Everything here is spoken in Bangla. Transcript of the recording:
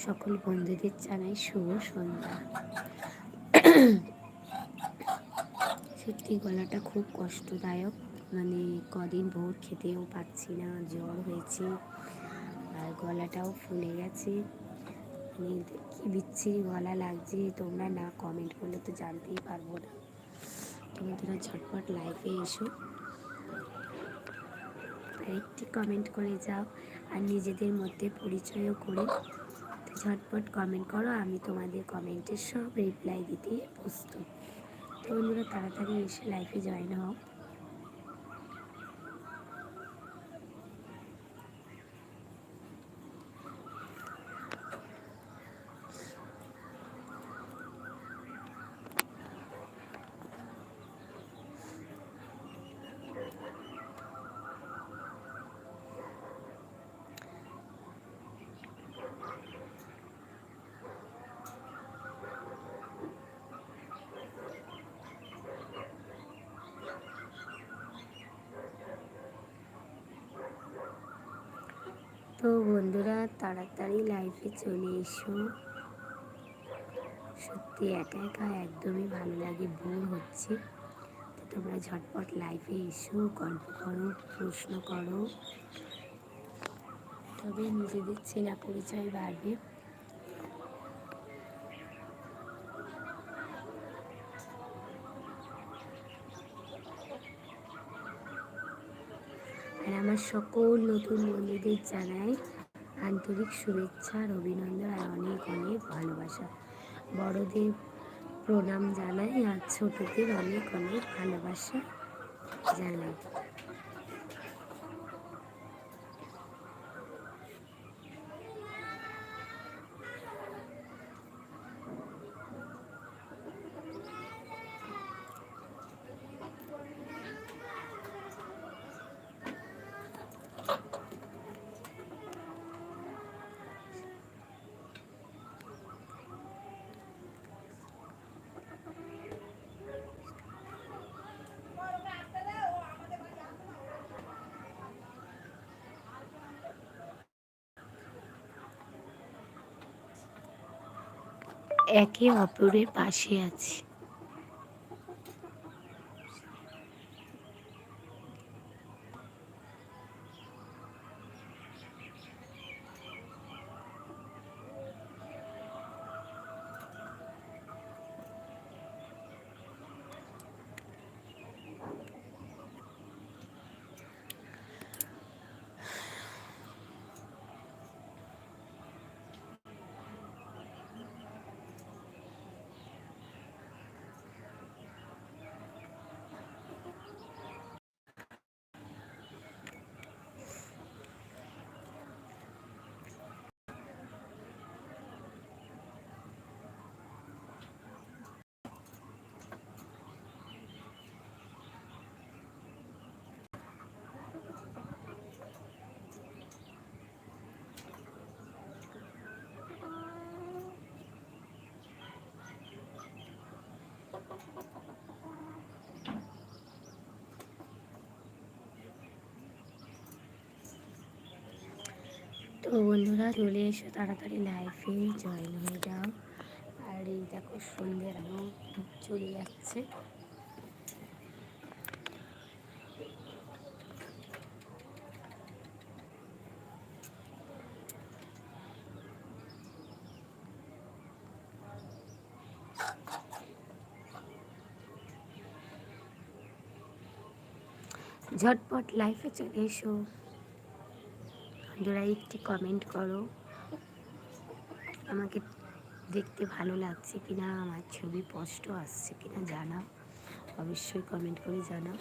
সকল বন্ধুদের জানাই শুভ সন্ধ্যা। সত্যি গলাটা খুব কষ্টদায়ক, মানে কদিন ভোর খেতেও পাচ্ছি না, জ্বর হয়েছে আর গলাটাও ফুলে গেছে। মানে কি বিচ্ছিরি গলা লাগছে, তোমরা না কমেন্ট করলে তো জানতেই পারবো না। তোমরা ঝটপট লাইভে এসো, একটি কমেন্ট করে যাও আর নিজেদের মধ্যে পরিচয়ও করে। তো ঝটপট কমেন্ট করো, আমি তোমাদের কমেন্টের সব রিপ্লাই দিতে প্রস্তুত। তো বন্ধুরা তাড়াতাড়ি এসে লাইভে জয়েন হও। তো বন্ধুরা তাড়াতাড়ি লাইভে চলে এসো। সত্যি একা একা একদমই ভালো লাগে, বোর হচ্ছে। তো তোমরা ঝটপট লাইভে এসো, গল্প করো, প্রশ্ন করো, তবে নিজেদের চেনা পরিচয় বাড়বে। আর আমার সকল নতুন বন্ধুদের জানাই আন্তরিক শুভেচ্ছা আর অভিনন্দন আর অনেক অনেক ভালোবাসা। বড়দের প্রণাম জানাই আর ছোটদের অনেক অনেক ভালোবাসা জানাই। একে অপরের পাশে আছি। তো বন্ধুরা চলে এসো, তাড়াতাড়ি লাইভে জয়েন হয়ে যাও। আর এই দেখো সন্ধ্যের আলো চলে যাচ্ছে। ঝটপট লাইভে চলে এসো, বন্ধুরা একটি কমেন্ট করো, আমাকে দেখতে ভালো লাগছে কিনা, আমার ছবি স্পষ্ট আসছে কিনা জানাও, অবশ্যই কমেন্ট করে জানাও।